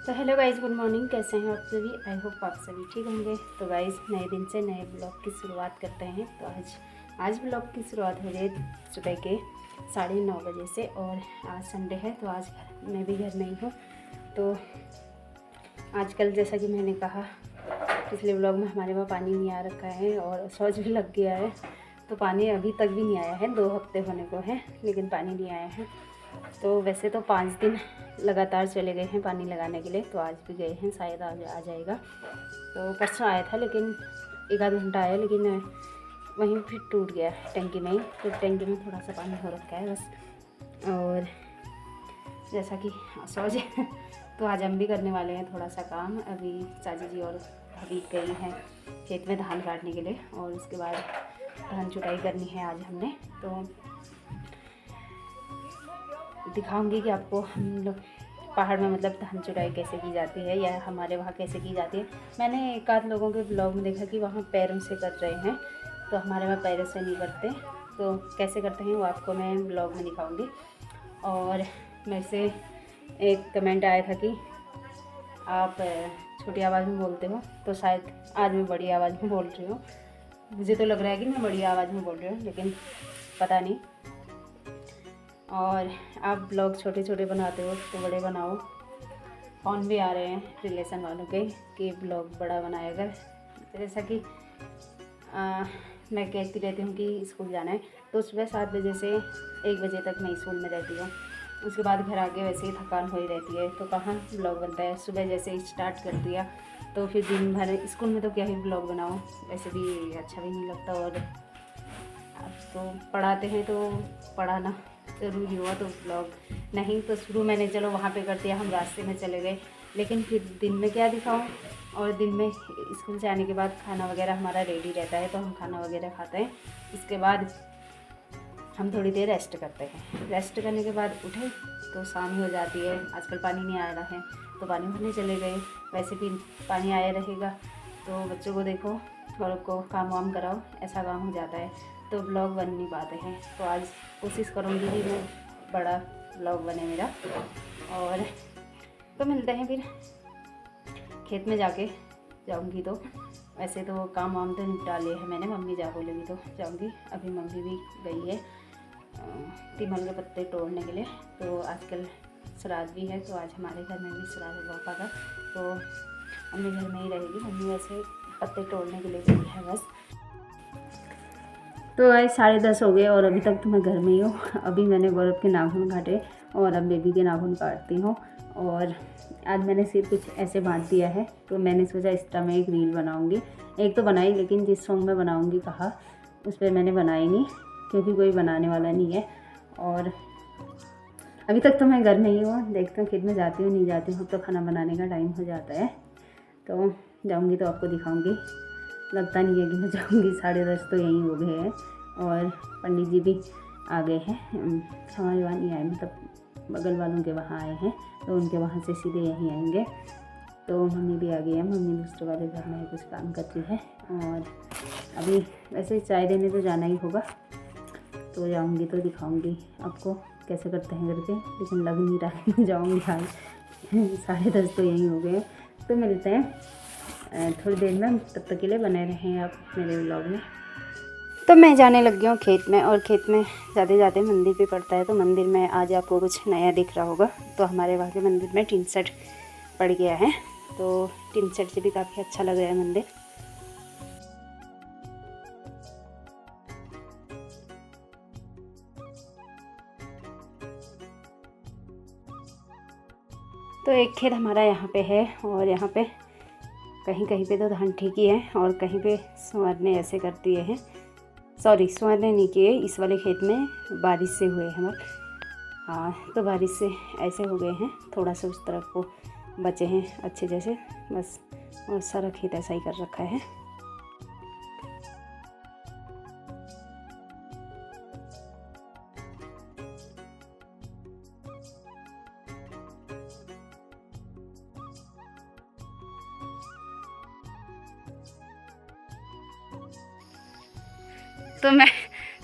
तो hello guys, good morning. कैसे हैं आप सभी? आई होप आप सभी ठीक होंगे। तो गाइज़, नए दिन से नए ब्लॉग की शुरुआत करते हैं। तो आज ब्लॉग की शुरुआत हो रही है सुबह के 9:30 बजे से। और आज संडे है तो आज मैं भी घर में ही हूँ। तो आजकल जैसा कि मैंने कहा पिछले ब्लॉग में, हमारे वहाँ पानी नहीं आ रखा है और शौच भी लग गया है। तो पानी अभी तक भी नहीं आया है, 2 हफ्ते होने को है लेकिन पानी नहीं आया है। तो वैसे तो 5 दिन लगातार चले गए हैं पानी लगाने के लिए, तो आज भी गए हैं, शायद आज आ जाएगा। तो परसों आया था लेकिन 1 आध घंटा आया, लेकिन वहीं फिर टूट गया टंकी में ही। तो टंकी में थोड़ा सा पानी हो रखा है बस। और जैसा कि सोच तो आज हम भी करने वाले हैं थोड़ा सा काम। अभी चाची जी और भाभी गई हैं खेत में धान काटने के लिए, और उसके बाद धान चुटाई करनी है आज हमने। तो दिखाऊंगी कि आपको हम लोग पहाड़ में मतलब धान चुटाई कैसे की जाती है, या हमारे वहाँ कैसे की जाती है। मैंने एक आध लोगों के ब्लॉग में देखा कि वहाँ पैरों से कर रहे हैं, तो हमारे वहाँ पैरों से नहीं करते। तो कैसे करते हैं वो आपको मैं ब्लॉग में दिखाऊंगी। और मेरे से एक कमेंट आया था कि आप छोटी आवाज़ में बोलते हो, तो शायद आज मैं बड़ी आवाज़ में बोल रही हूँ। मुझे तो लग रहा है कि मैं बड़ी आवाज़ में बोल रही हूँ, लेकिन पता नहीं। और आप ब्लॉग छोटे छोटे बनाते हो तो बड़े बनाओ। फ़ोन भी आ रहे हैं रिलेशन वालों के कि ब्लॉग बड़ा बनाएगा। जैसा कि मैं कहती रहती हूँ कि स्कूल जाना है, तो सुबह 7 बजे से 1 बजे तक मैं स्कूल में रहती हूँ। उसके बाद घर आके वैसे ही थकान हो ही रहती है, तो कहाँ ब्लॉग बनता है। सुबह जैसे स्टार्ट कर दिया तो फिर दिन भर स्कूल में तो क्या ही ब्लॉग बनाओ, वैसे भी अच्छा भी नहीं लगता। और अब तो पढ़ाते हैं तो पढ़ाना ज़रूरी हुआ, तो ब्लॉग नहीं। तो शुरू मैंने चलो वहाँ पे कर दिया, हम रास्ते में चले गए, लेकिन फिर दिन में क्या दिखाऊं। और दिन में स्कूल से आने के बाद खाना वगैरह हमारा रेडी रहता है, तो हम खाना वगैरह खाते हैं। इसके बाद हम थोड़ी देर रेस्ट करते हैं। रेस्ट करने के बाद उठे तो शाम ही हो जाती है। आजकल पानी नहीं आ रहा है तो पानी भरने चले गए। वैसे भी पानी आया रहेगा तो बच्चों को देखो और को काम वाम कराओ, ऐसा काम हो जाता है, तो ब्लॉग बन नहीं पाते हैं। तो आज कोशिश करूँगी कि मैं बड़ा ब्लॉग बने मेरा। और तो मिलते हैं फिर खेत में जाके जाऊँगी। तो वैसे तो काम वाम तो निपटा लिए हैं मैंने, मम्मी जा बोलेगी तो जाऊँगी। अभी मम्मी भी गई है तिमल के पत्ते तोड़ने के लिए। तो आजकल श्राद्ध भी है, तो आज हमारे घर में भी श्राद्ध है पापा का, तो मम्मी घर में ही रहेगी। मम्मी वैसे पत्ते तोड़ने के लिए गई है बस। तो आज 10:30 हो गए और अभी तक तो मैं घर में ही हूँ। अभी मैंने गौरव के नाखून काटे और अब बेबी के नाखून काटती हूँ। और आज मैंने सिर्फ कुछ ऐसे बांध दिया है, तो मैंने सोचा इस तरह मैं एक रील बनाऊँगी। एक तो बनाई, लेकिन जिस सॉन्ग में बनाऊँगी कहा उस पर मैंने बनाई नहीं, क्योंकि कोई बनाने वाला नहीं है। और अभी तक तो मैं घर में ही हूँ, देखते हूँ खेत में जाती हूँ नहीं जाती हूँ। तो खाना बनाने का टाइम हो जाता है, तो जाऊँगी तो आपको दिखाऊँगी। लगता नहीं है कि मैं जाऊँगी, 10:30 तो यहीं हो गए हैं। और पंडित जी भी आ गए हैं, हमारे वहाँ नहीं आए, मतलब बगल वालों के वहाँ आए हैं, तो उनके वहाँ से सीधे यहीं आएंगे। तो मम्मी भी आ गई है, मम्मी दूसरे वाले घर में कुछ काम करती है। और अभी वैसे चाय देने तो जाना ही होगा, तो जाऊँगी तो दिखाऊँगी आपको कैसे करते हैं करके, लेकिन लग नहीं रहा है जाऊँगी आज। 10:30 तो यहीं हो गए। तो मिलते हैं थोड़ी देर में, तब तक के लिए बने रहें आप मेरे व्लॉग में। तो मैं जाने लग गई हूँ खेत में, और खेत में जाते जाते मंदिर भी पड़ता है, तो मंदिर में आज आपको कुछ नया दिख रहा होगा। तो हमारे वहाँ के मंदिर में टीन सेट पड़ गया है, तो टीन सेट से भी काफ़ी अच्छा लग रहा है मंदिर। तो एक खेत हमारा यहाँ पे है, और यहाँ पे कहीं कहीं पे तो धान ठीक ही है, और कहीं पे सुअर ने ऐसे कर दिए हैं। सॉरी, सुअर ने नहीं किए, इस वाले खेत में बारिश से हुए हैं हाँ, तो बारिश से ऐसे हो गए हैं। थोड़ा सा उस तरफ को बचे हैं अच्छे जैसे, बस, और सारा खेत ऐसा ही कर रखा है।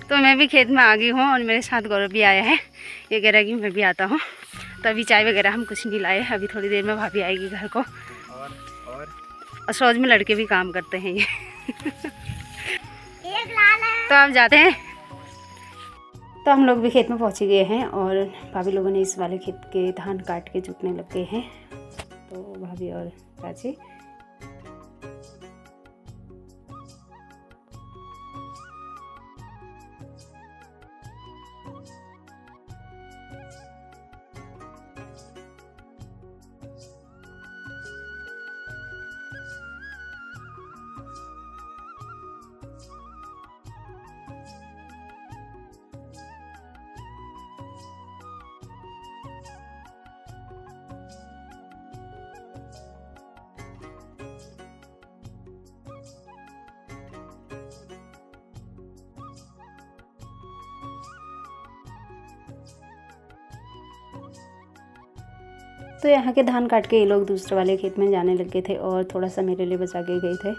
तो मैं भी खेत में आ गई हूँ, और मेरे साथ गौरव भी आया है। ये कह रहा है कि मैं भी आता हूँ। तो अभी चाय वगैरह हम कुछ नहीं लाए, अभी थोड़ी देर में भाभी आएगी घर को। और सरोज में लड़के भी काम करते हैं ये तो हम जाते हैं। तो हम लोग भी खेत में पहुंच गए हैं और भाभी लोगों ने इस वाले खेत के धान काट के जुटने लग गए हैं। तो भाभी और चाची तो यहाँ के धान काट के ये लोग दूसरे वाले खेत में जाने लग गए थे और थोड़ा सा मेरे लिए बचा के गए थे।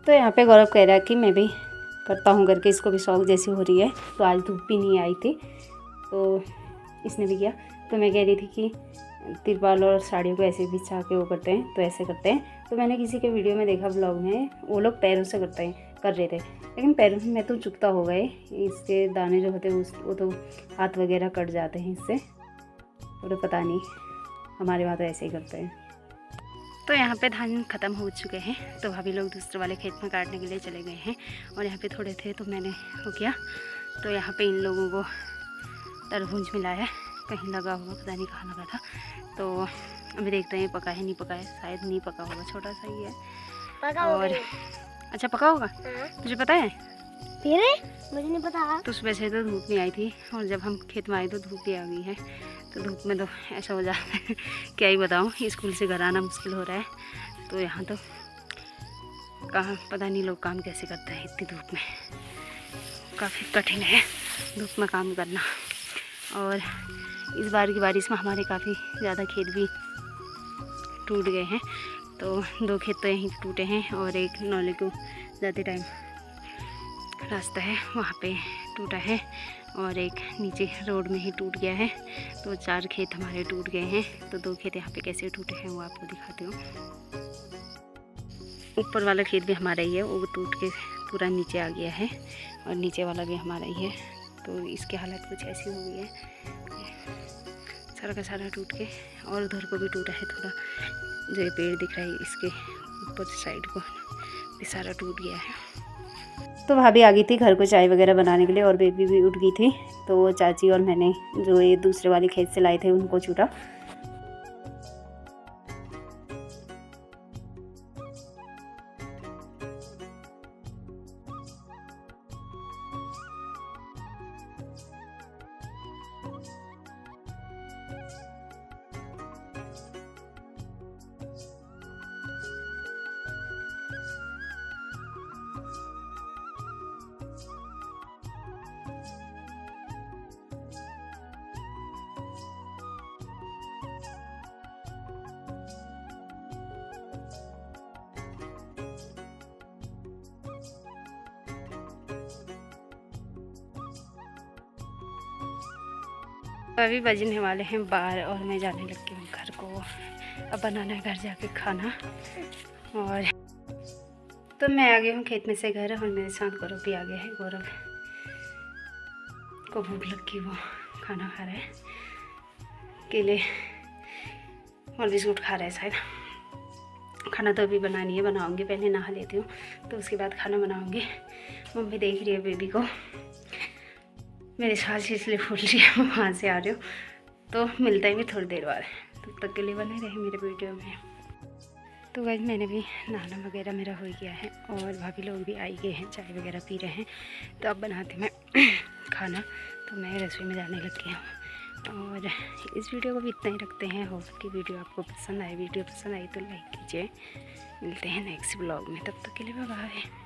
तो यहाँ पे गौरव कह रहा है कि मैं भी करता हूँ करके, इसको भी शौक जैसी हो रही है। तो आज धूप भी नहीं आई थी तो इसने भी किया। तो मैं कह रही थी कि तिरपाल और साड़ियों को ऐसे बिछा के वो करते हैं, तो ऐसे करते हैं। तो मैंने किसी के वीडियो में देखा ब्लॉग में, वो लोग पैरों से कर रहे थे, लेकिन पैरों में तो चुभता हो गए। इसके दाने जो होते हैं वो तो हाथ वगैरह कट जाते हैं इससे, तो पता नहीं, हमारे वहाँ तो ऐसे ही करते हैं। तो यहाँ पे धान ख़त्म हो चुके हैं, तो भाभी लोग दूसरे वाले खेत में काटने के लिए चले गए हैं। और यहाँ पे थोड़े थे तो मैंने हो गया। तो यहाँ पे इन लोगों को तरबूज मिला है, कहीं लगा हुआ, पता नहीं कहाँ लगा था। तो अभी देखते हैं पका है नहीं पका है, शायद नहीं पका होगा, छोटा सा ही है। और अच्छा पका होगा, तुझे पता है? मुझे नहीं पता। तो सुबह से तो धूप नहीं आई थी और जब हम खेत में आए तो धूप भी आ गई है। तो धूप में तो ऐसा हो जाता है क्या ही बताऊँ, स्कूल से घर आना मुश्किल हो रहा है। तो यहाँ तो कहाँ पता नहीं लोग काम कैसे करते हैं इतनी धूप में, काफ़ी कठिन है धूप में काम करना। और इस बार की बारिश में हमारे काफ़ी ज़्यादा खेत भी टूट गए हैं। तो 2 खेत तो यहीं टूटे हैं और एक नौले को जाते टाइम रास्ता है वहाँ पे टूटा है, और एक नीचे रोड में ही टूट गया है। तो 4 खेत हमारे टूट गए हैं। तो 2 खेत यहाँ पे कैसे टूटे हैं वो आपको दिखाती हूँ। ऊपर वाला खेत भी हमारा ही है, वो टूट के पूरा नीचे आ गया है, और नीचे वाला भी हमारा ही है। तो इसकी हालत कुछ ऐसी हो गई है, सारा का सारा टूट के। और उधर को भी टूटा है थोड़ा, जो ये पेड़ दिख रहा है इसके ऊपर साइड को भी सारा टूट गया है। तो भाभी आ गई थी घर को चाय वगैरह बनाने के लिए, और बेबी भी उठ गई थी। तो चाची और मैंने जो ये दूसरे वाले खेत से लाए थे उनको छूटा। अभी बजने वाले हैं 12 और मैं जाने लगी हूँ घर को। अब बनाना है घर जाके खाना। और तो मैं आ गई हूँ खेत में से घर, और मेरे साथ गौरव भी आ गया है। गौरव को भूख लगी, वो खाना खा रहे हैं, केले और बिस्कुट खा रहे हैं शायद। खाना तो अभी बनानी है, बनाऊंगी, पहले नहा लेती हूँ तो उसके बाद खाना बनाऊंगी। मम्मी देख रही है बेबी को, मेरी सांस इसलिए फूल रही है, मैं वहाँ से आ रही हूँ। तो मिलता ही भी थोड़ी देर बाद, तब तक के लिए बने रहे मेरे वीडियो में। तो गाइस मैंने भी नहाना वगैरह मेरा हो गया है और भाभी लोग भी आई गए हैं, चाय वगैरह पी रहे हैं। तो अब बनाते मैं खाना, तो मैं रसोई में जाने लग गया हूँ। और इस वीडियो को भी इतना ही रखते हैं। होप कि वीडियो आपको पसंद आए। वीडियो पसंद आई तो लाइक कीजिए। मिलते हैं नेक्स्ट ब्लॉग में, तब तक के लिए बाय बाय।